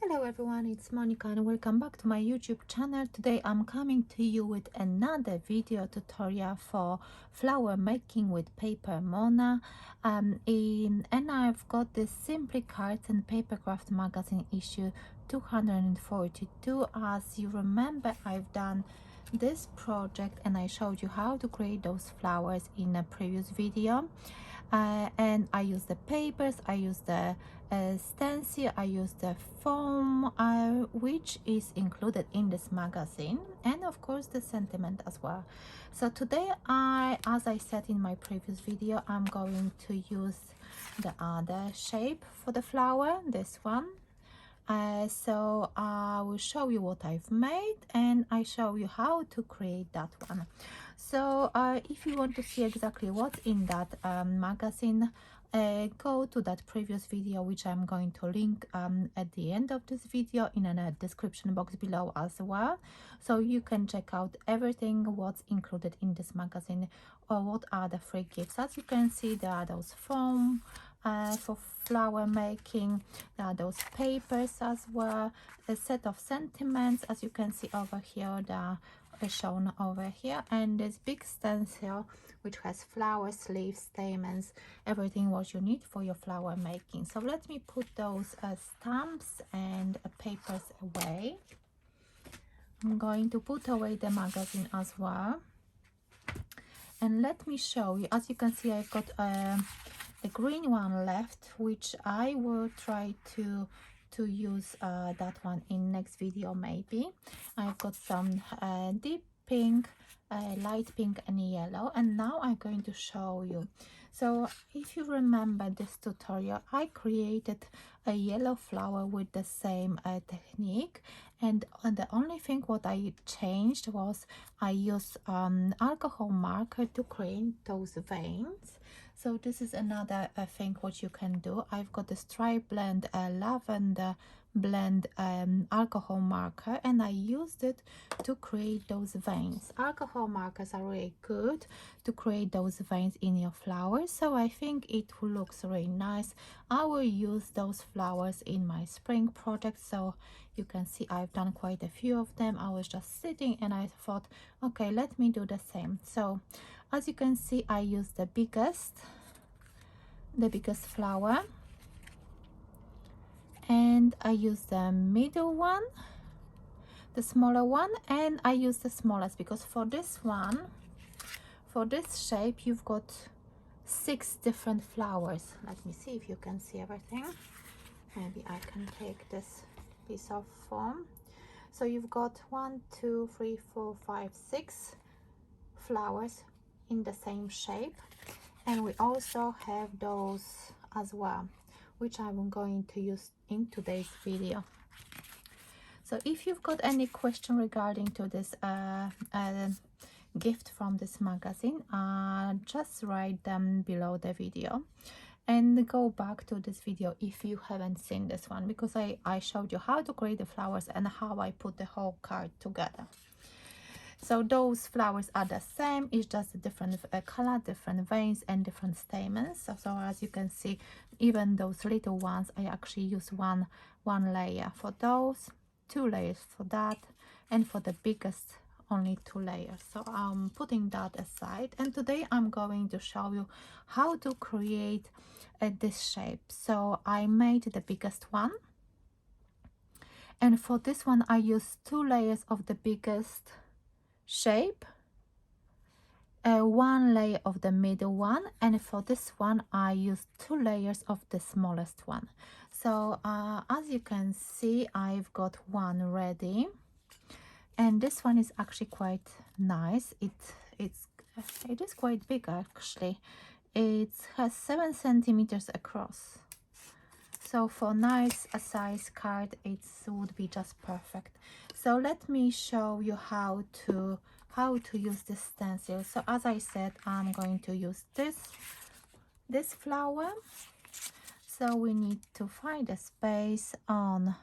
Hello everyone, it's Monika and welcome back to my YouTube channel. Today I'm coming to you with another video tutorial for flower making with paperMona. And I've got this Simply Cards and Papercraft magazine issue 242. As you remember, I've done this project and I showed you how to create those flowers in a previous video. And I use the papers, I use the stencil, I use the foam, which is included in this magazine, and of course the sentiment as well. So today, as I said in my previous video, I'm going to use the other shape for the flower, this one. So I will show you what I've made and I show you how to create that one. So if you want to see exactly what's in that magazine, go to that previous video, which I'm going to link at the end of this video in a description box below as well, so you can check out everything what's included in this magazine or what are the free gifts. As you can see, there are those foam for flower making, there are those papers as well, a set of sentiments, as you can see over here, they are shown over here, and this big stencil which has flowers, leaves, stamens, everything what you need for your flower making. So let me put those stamps and papers away. I'm going to put away the magazine as well, and let me show you. As you can see, I've got a green one left, which I will try to use that one in next video maybe. I've got some deep pink, light pink and yellow, and now I'm going to show you. So if you remember this tutorial, I created a yellow flower with the same technique, and the only thing what I changed was I used alcohol marker to create those veins. So this is another thing what you can do. I've got the stripe blend lavender blend alcohol marker, and I used it to create those veins. Alcohol markers are really good to create those veins in your flowers, so I think it looks really nice. I will use those flowers in my spring project, so you can see I've done quite a few of them. I was just sitting and I thought, okay, let me do the same. So as you can see, I use the biggest flower, and I use the middle one, the smaller one, and I use the smallest because for this one, for this shape, you've got 6 different flowers. Let me see if you can see everything. Maybe I can take this piece of foam. So you've got 1, 2, 3, 4, 5, 6 flowers in the same shape, and we also have those as well, which I'm going to use in today's video. So if you've got any question regarding to this gift from this magazine, just write them below the video and go back to this video if you haven't seen this one, because I showed you how to create the flowers and how I put the whole card together. So those flowers are the same, it's just a different color, different veins and different stamens. So as you can see, even those little ones, I actually use one layer for those, 2 layers for that, and for the biggest only 2 layers. So I'm putting that aside, and today I'm going to show you how to create this shape. So I made the biggest one, and for this one I used 2 layers of the biggest shape, 1 layer of the middle one, and for this one I used 2 layers of the smallest one. So as you can see, I've got one ready, and this one is actually quite nice. It is quite big actually. It has 7 centimeters across, so for nice a size card it would be just perfect. So let me show you how to use this stencil. So as I said, I'm going to use this flower. So we need to find a space on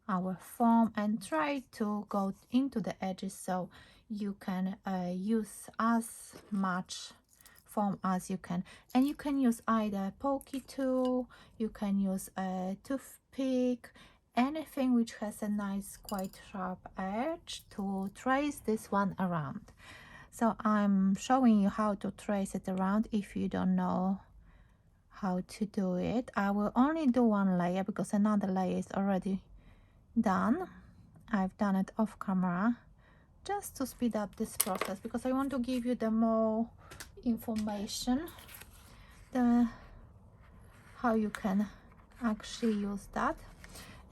our foam and try to go into the edges so you can use as much foam as you can, and you can use either a pokey tool, you can use a toothpick, anything which has a nice quite sharp edge to trace this one around. So I'm showing you how to trace it around if you don't know how to do it. I will only do one layer because another layer is already done. I've done it off camera just to speed up this process because I want to give you the more information, how you can actually use that.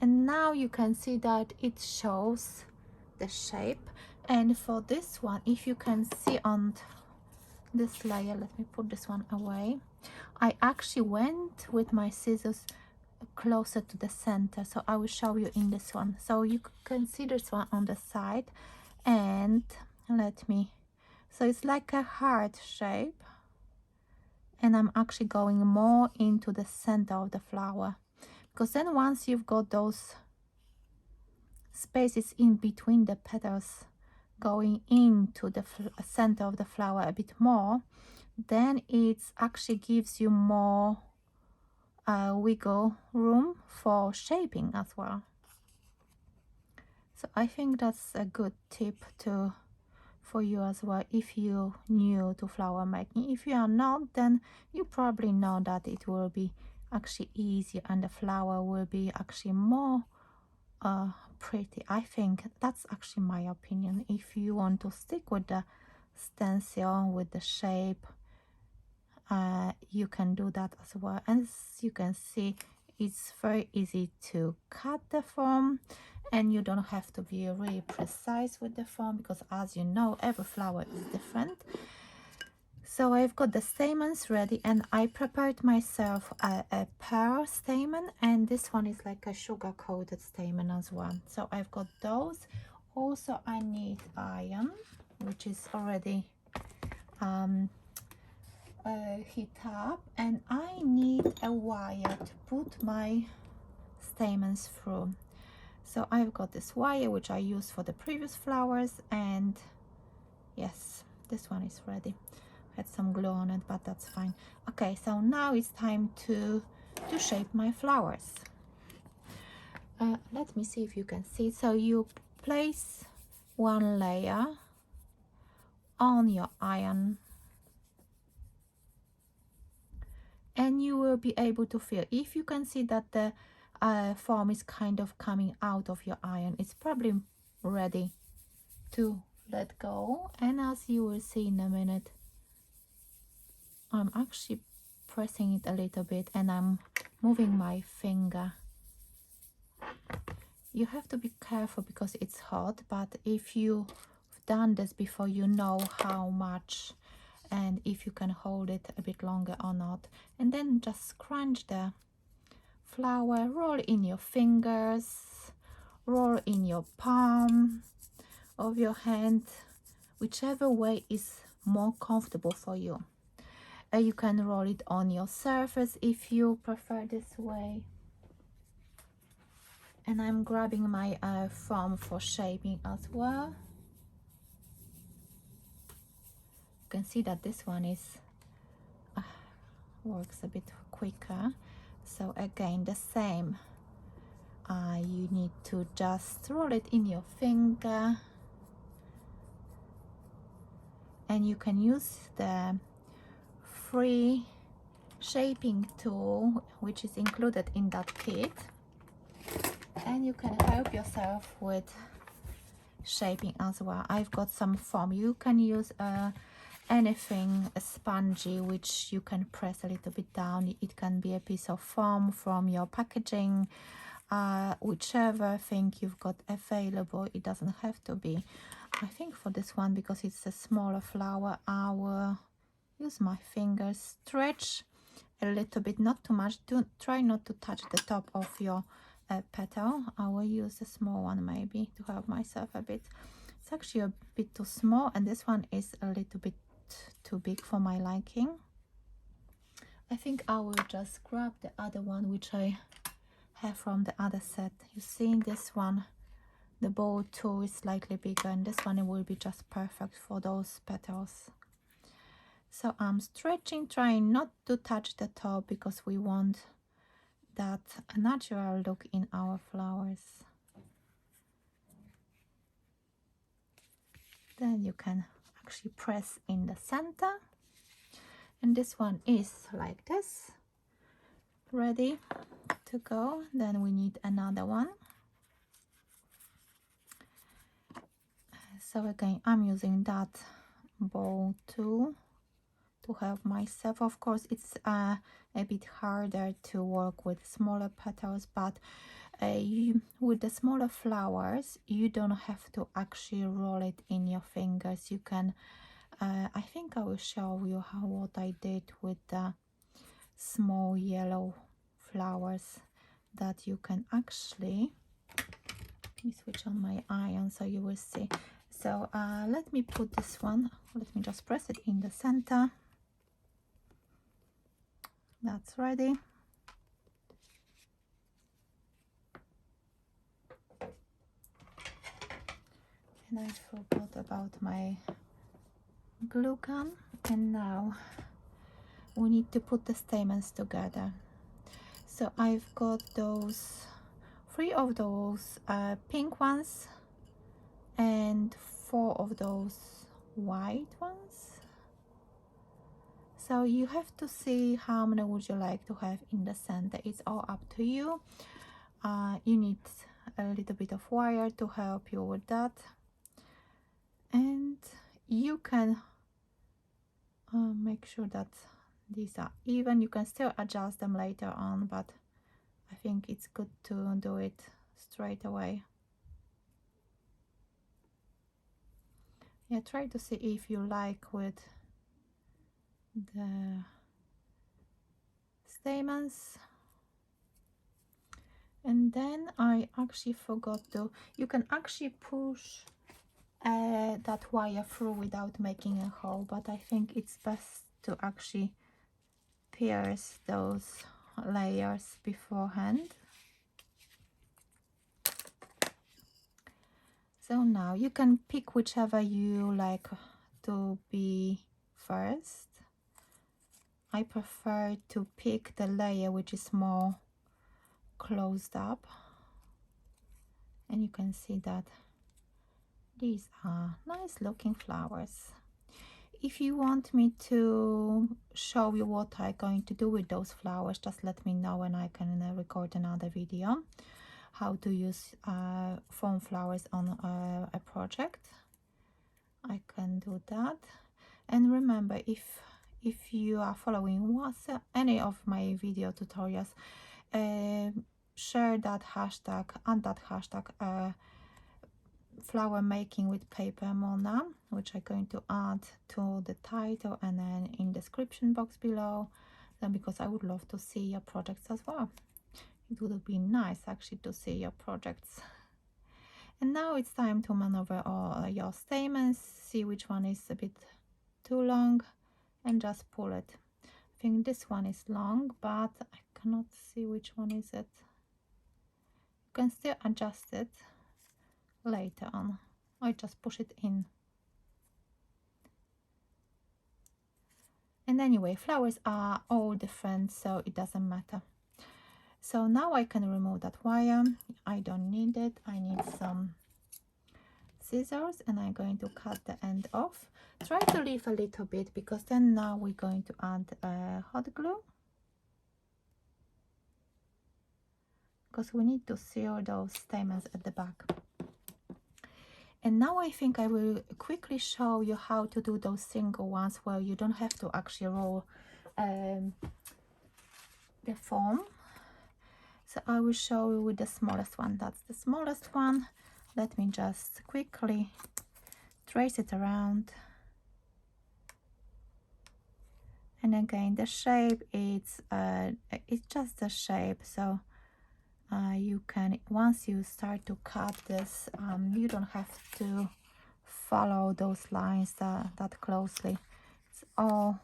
And now you can see that it shows the shape. And for this one, if you can see on this layer, let me put this one away, I actually went with my scissors closer to the center, so I will show you in this one. So you can see this one on the side, and so it's like a heart shape, and I'm actually going more into the center of the flower, because then once you've got those spaces in between the petals going into the center of the flower a bit more, then it actually gives you more wiggle room for shaping as well. So I think that's a good tip for you as well if you're new to flower making. If you are not, then you probably know that it will be actually easier and the flower will be actually more pretty. I think that's actually my opinion. If you want to stick with the stencil, with the shape, you can do that as well. And as you can see, it's very easy to cut the form, and you don't have to be really precise with the form because, as you know, every flower is different. So I've got the stamens ready, and I prepared myself a pearl stamen, and this one is like a sugar coated stamen as well. So I've got those. Also I need iron, which is already heat up, and I need a wire to put my stamens through. So I've got this wire which I used for the previous flowers, and yes, this one is ready. Had some glue on it, but that's fine. Okay, so now it's time to shape my flowers. Let me see if you can see. So you place one layer on your iron, and you will be able to feel, if you can see that the form is kind of coming out of your iron, it's probably ready to let go. And as you will see in a minute, I'm actually pressing it a little bit and I'm moving my finger. You have to be careful because it's hot, but if you've done this before, you know how much and if you can hold it a bit longer or not. And then just scrunch the flower, roll in your fingers, roll in your palm of your hand, whichever way is more comfortable for you. You can roll it on your surface if you prefer this way. And I'm grabbing my foam for shaping as well. You can see that this one is works a bit quicker. So again, the same. You need to just roll it in your finger, and you can use the free shaping tool which is included in that kit, and you can help yourself with shaping as well. I've got some foam. You can use anything spongy which you can press a little bit down. It can be a piece of foam from your packaging, whichever thing you've got available. It doesn't have to be. I think for this one, because it's a smaller flower, I will use my fingers, stretch a little bit, not too much. Try not to touch the top of your petal. I will use a small one maybe to help myself a bit. It's actually a bit too small, and this one is a little bit too big for my liking. I think I will just grab the other one which I have from the other set. You see, this one, the bowl tool is slightly bigger, and this one, it will be just perfect for those petals. So I'm stretching, trying not to touch the top because we want that natural look in our flowers. Then you can actually press in the center, and this one is like this, ready to go. Then we need another one. So again, I'm using that bowl tool to help myself. Of course, it's a bit harder to work with smaller petals, but with the smaller flowers, you don't have to actually roll it in your fingers. You can, I think I will show you what I did with the small yellow flowers, that you can actually, let me switch on my iron so you will see. So let me put this one, let me just press it in the center. That's ready. And I forgot about my glue gun. And now we need to put the stamens together. So I've got those 3 of those pink ones and 4 of those white ones. So you have to see how many would you like to have in the center. It's all up to you. You need a little bit of wire to help you with that, and you can make sure that these are even. You can still adjust them later on, but I think it's good to do it straight away. Yeah, try to see if you like with the stamens. And then I actually forgot to, you can actually push that wire through without making a hole, but I think it's best to actually pierce those layers beforehand. So now you can pick whichever you like to be first. I prefer to pick the layer which is more closed up, and you can see that these are nice looking flowers. If you want me to show you what I'm going to do with those flowers, just let me know and I can record another video how to use foam flowers on a project. I can do that. And remember, if you are following any of my video tutorials, share that hashtag and that hashtag flower making with paperMona, which I'm going to add to the title and then in description box below, then because I would love to see your projects as well. It would be nice actually to see your projects. And now it's time to maneuver all your stamens, see which one is a bit too long, and just pull it. I think this one is long, but I cannot see which one is it. You can still adjust it later on, or just push it in. And anyway, flowers are all different, so it doesn't matter. So now I can remove that wire. I don't need it. I need some scissors, and I'm going to cut the end off. Try to leave a little bit, because then now we're going to add hot glue, because we need to seal those stamens at the back. And now I think I will quickly show you how to do those single ones where you don't have to actually roll the foam. So I will show you with the smallest one. That's the smallest one. Let me just quickly trace it around. And again, the shape, it's just the shape. So you can, once you start to cut this, you don't have to follow those lines that closely. It's all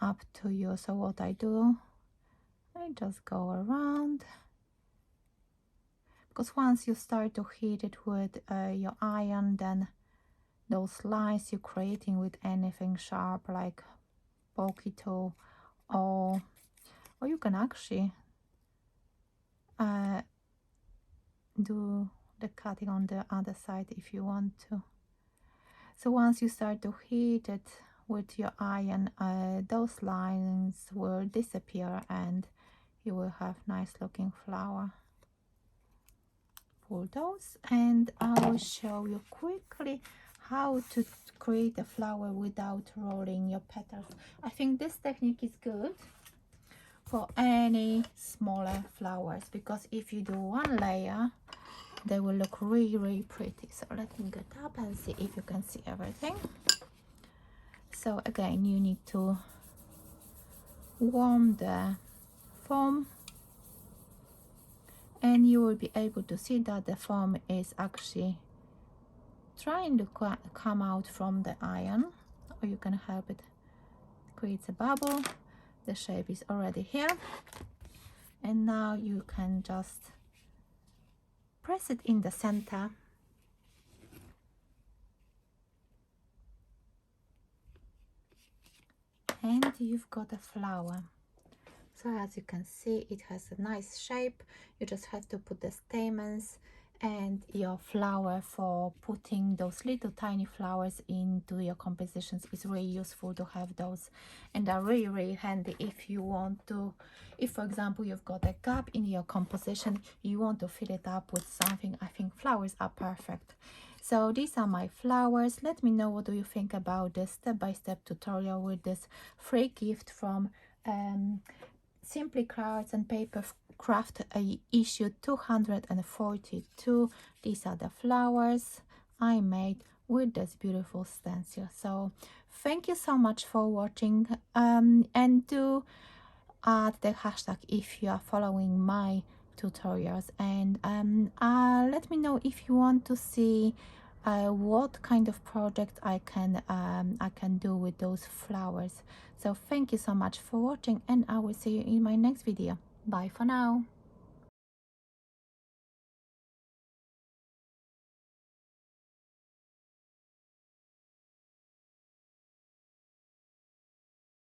up to you. So what I do, I just go around, because once you start to heat it with your iron, then those lines you're creating with anything sharp like pokey tool, or you can actually do the cutting on the other side if you want to. So once you start to heat it with your iron, those lines will disappear and you will have nice looking flower. Pull those, and I will show you quickly how to create a flower without rolling your petals. I think this technique is good for any smaller flowers, because if you do one layer they will look really pretty. So let me get up and see if you can see everything. So again, you need to warm the foam, and you will be able to see that the foam is actually trying to come out from the iron, or you can help it. Creates a bubble. The shape is already here, and now you can just press it in the center, and you've got a flower. So as you can see, it has a nice shape. You just have to put the stamens and your flower. For putting those little tiny flowers into your compositions is really useful to have those, and are really handy if you want to, if for example you've got a gap in your composition, you want to fill it up with something. I think flowers are perfect. So these are my flowers. Let me know what do you think about this step-by-step tutorial with this free gift from Simply Cards and Papercraft, issue 242. These are the flowers I made with this beautiful stencil. So thank you so much for watching, and do add the hashtag if you are following my tutorials, and let me know if you want to see what kind of project I can do with those flowers. So thank you so much for watching, and I will see you in my next video. Bye for now.